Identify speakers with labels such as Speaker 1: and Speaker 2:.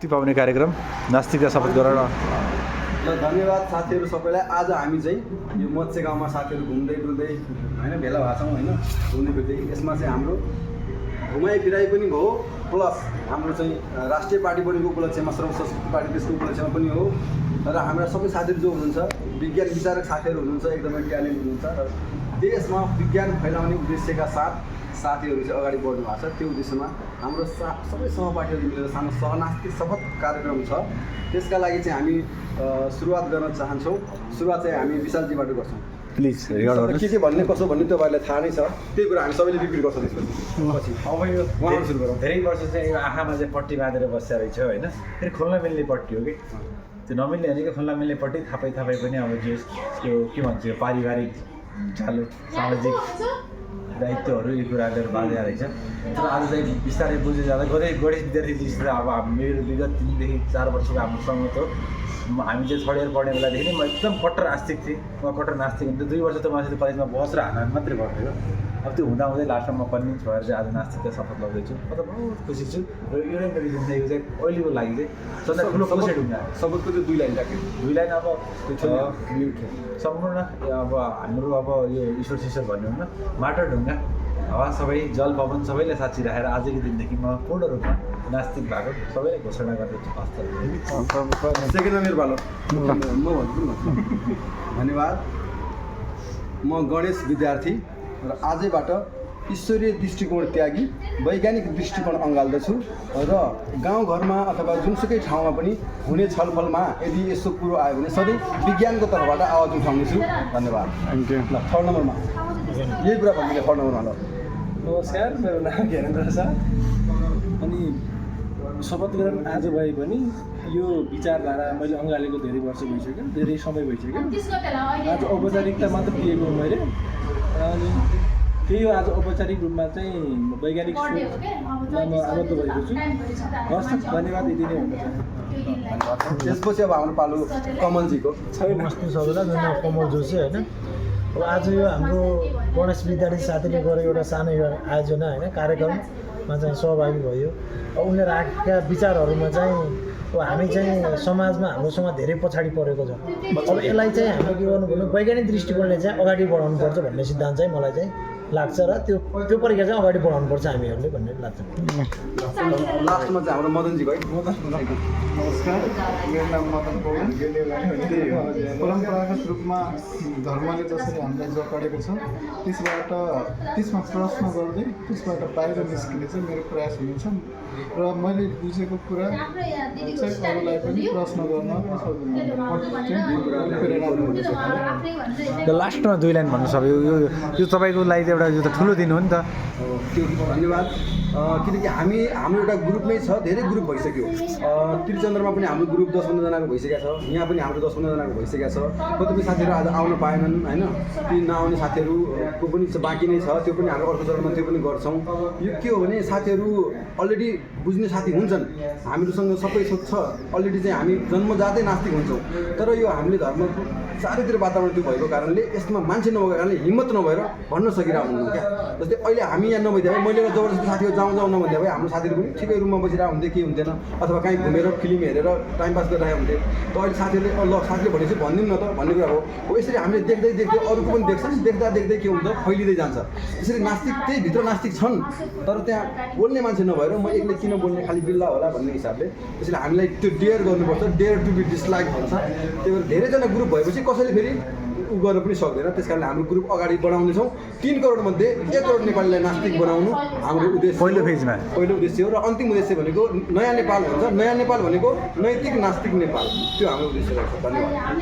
Speaker 1: मुक्ति पाउने कार्यक्रम नास्तिकता शपथ गरेर।
Speaker 2: धन्यवाद साथीहरू सबैलाई। आज हामी चाहिँ यो मत्स्य गाउँमा साथीहरू घुम्दै डुल्दै होइन भेला भएको छौँ होइन, घुम्दै फिर्दै। यसमा चाहिँ हाम्रो घुमाइ फिराइ पनि भयो, प्लस हाम्रो चाहिँ राष्ट्रिय पार्टी बनेको उपलक्ष्यमा, सर्वसंस्कृति पार्टी त्यसको उपलक्ष्यमा पनि हो। र हाम्रा सबै साथीहरू जो हुनुहुन्छ, विज्ञान विचारक साथीहरू हुनुहुन्छ, एकदमै ट्यालेन्ट हुनुहुन्छ र देशमा विज्ञान फैलाउने उद्देश्यका साथ साथीहरू चाहिँ अगाडि बढ्नु भएको छ। त्यो उद्देश्यमा हाम्रो सबै सहपाठीहरू मिलेर सानो सहनास्तिक शपथ कार्यक्रम छ। त्यसका लागि चाहिँ हामी सुरुवात गर्न चाहन्छौँ। सुरुवात चाहिँ हामी विशालजीबाट गर्छौँ।
Speaker 1: प्लिज
Speaker 2: के भन्ने कसो भन्ने तपाईँहरूलाई थाहा नै छ, त्यही कुरा हामी सबैले रिपिट गर्छौँ। त्यसपछि
Speaker 1: अब यो
Speaker 2: उहाँहरू सुरु गरौँ।
Speaker 1: धेरै वर्ष चाहिँ यो आँखामा चाहिँ पट्टी बाँधेर बसेर रहेछ होइन, फेरि खोल्न मिल्ने पट्टी हो कि त्यो नमिल्ने भनेको खोल्न मिल्ने पट्टी थापै पनि अब जो त्यो के भन्छ यो पारिवारिक चालु सामाजिक दायित्वहरू यो कुराहरू बाँधेर रहेछ। तर आज चाहिँ बिस्तारै बुझ्दै जाँदा गणेश विद्यार्थी लिस्ट अब मेरो विगत 3 देखि 4 वर्षको हाम्रो सङ्गत हो। हामी चाहिँ थर्ड इयर पढ्ने बेलादेखि नै म एकदम कट्टर आस्तिक थिएँ। म कट्टर नास्तिक हुन्थेँ। 2 वर्ष त मान्छे कलेजमा बस र हान मात्रै पर्थ्यो। अब त्यो हुँदाहुँदै लास्टमा म कन्भिन्स भएर चाहिँ आज नास्तिकता शपथ गर्दैछु। म त बहुत खुसी छु र यो नै मेरो जिन्दगीको चाहिँ अहिलेको लागि चाहिँ सबभन्दा ठुलो कसरी ढुङ्गा
Speaker 2: सबैको त्यो 2 लाइन राख्यो।
Speaker 1: 2 लाइन अब सम्पूर्ण अब हाम्रो अब यो ईश्वर शिश्वर भन्ने हुन्न, माटो ढुङ्गा हावा सबै जल पवन सबैले साक्षी राखेर आजको दिनदेखि म पूर्ण रूपमा नास्तिक भएको सबैलाई घोषणा गर्दैछु।
Speaker 2: सेकेन्डमा मेरो पालो म भन्छु। धन्यवाद। म गणेश विद्यार्थी र आजैबाट ईश्वरीय दृष्टिकोण त्यागी वैज्ञानिक दृष्टिकोण अँगाल्दछु र गाउँघरमा अथवा जुनसुकै ठाउँमा पनि हुने छलफलमा यदि यस्तो कुरो आयो भने सधैँ विज्ञानको तर्फबाट आवाज उठाउनेछु। धन्यवाद।
Speaker 1: Thank you.
Speaker 2: ल थर्ड नम्बरमा यही कुरा भन्नु थर्ड नम्बरमा। ल
Speaker 3: नमस्कार, मेरो नाम ज्ञानेन्द्र छ। अनि शपथ ग्रहण आज भए पनि यो विचारधारा मैले अँगालेको धेरै वर्ष भइसक्यो, धेरै समय भइसक्यो। आज औपचारिकता मात्र दिएको मैले। अनि त्यही हो, आज औपचारिक रूपमा चाहिँ वैज्ञानिक सोचमा म आबद्ध भएको छु। हस्, धन्यवाद। यति नै भन्न चाहन्छु।
Speaker 2: त्यसपछि अब हाम्रो पालो कमलजीको।
Speaker 4: नमस्ते सबैलाई, मेरो नाम कमल जोशी होइन। अब आज यो हाम्रो गणेश विद्यार्थी साथीले गरेको एउटा सानो आयोजना होइन, कार्यक्रममा चाहिँ सहभागी भयो। अब उनीहरू राखेका विचारहरूमा चाहिँ अब हामी चाहिँ समाजमा हाम्रो समाज धेरै पछाडि परेको छ। अब यसलाई चाहिँ हामीले के गर्नु भने वैज्ञानिक दृष्टिकोणले चाहिँ अगाडि बढाउनुपर्छ भन्ने सिद्धान्त चाहिँ मलाई चाहिँ लाग्छ र त्यो प्रक्रिया चाहिँ अगाडि बढाउनुपर्छ हामीहरूले भन्ने लाग्छ।
Speaker 2: लास्टमा चाहिँ हाम्रो मदनजीको है।
Speaker 5: नमस्कार, मेरो नाम मदन पौडेल। परम्परागत रूपमा धर्मले जसरी हामीलाई जोगाडेको छ त्यसमा प्रश्न गर्दै त्यसबाट बाहिर निस्किने चाहिँ मेरो प्रयास हुनेछ र मैले बुझेको कुरा चाहिँ अरूलाई पनि प्रश्न गर्न प्रेरणा दिनेछ।
Speaker 1: लास्टमा 2 लाइन भन्नु सक्यो। यो तपाईँको लागि एउटा यो त ठुलो दिन हो नि त।
Speaker 2: त्यो धन्यवाद। किनकि हाम्रो एउटा ग्रुपमै छ, धेरै ग्रुप भइसक्यो। त्रिचन्द्रमा पनि हाम्रो ग्रुप 10-15 जनाको भइसकेको छ। यहाँ पनि हाम्रो 10-15 जनाको भइसकेको छ। कतिपय साथीहरू आज आउन पाएनन् होइन, ती नआउने साथीहरूको पनि बाँकी नै छ। त्यो पनि हाम्रो अर्को चरणमा त्यो पनि गर्छौँ। यो के हो भने साथीहरू अलरेडी बुझ्ने साथी हुन्छन्, हामीहरूसँग सबै छ। अलरेडी चाहिँ हामी जन्मजातै नास्तिक हुन्छौँ। तर यो हामीले धर्मको चारैतिर वातावरण त्यो भएको कारणले यसमा मान्छे नभएको कारणले हिम्मत नभएर भन्न सकिरहेको हुनुहुन्न क्या। जस्तै अहिले हामी यहाँ नभइदिए भए मैले जबरजस्ती साथीहरू जाउँ नभनिदिए भए हाम्रो साथीहरू पनि ठिकै रुममा बसिरहेको हुन्थ्यो, के हुन्थेन, अथवा कहीँ घुमेर फिल्म हेरेर टाइम पास गरिरहेको हुन्थ्यो। त अहिले साथीहरूले ल साथीले भनेपछि भनिदिउँ न त भन्ने कुरा हो। यसरी हामीले देख्दै अरूको पनि देख्छन्, देख्दा के हुन्छ फैलिँदै जान्छ। यसरी नास्तिक त्यही भित्र नास्तिक छन्, तर त्यहाँ बोल्ने मान्छे नभएर म एक्लै किन बोल्ने, खालि बिल्ला होला भन्ने हिसाबले त्यसैले हामीलाई त्यो डेयर गर्नुपर्छ। डेयर टु बी डिसलाइक भन्छ। त्यही भएर धेरैजना ग्रुप भएपछि कसैले फेरि उ गर्न पनि सक्दैन। त्यस कारणले हाम्रो ग्रुप अगाडि बढाउँदैछौँ। 3 करोड मध्ये 1 करोड नेपालीलाई नास्तिक बनाउनु हाम्रो उद्देश्य, पहिलो उद्देश्य हो। र अन्तिम उद्देश्य भनेको नयाँ नेपाल भन्छ। नयाँ नेपाल भनेको नैतिक नास्तिक नेपाल, त्यो हाम्रो उद्देश्य रहेछ। धन्यवाद।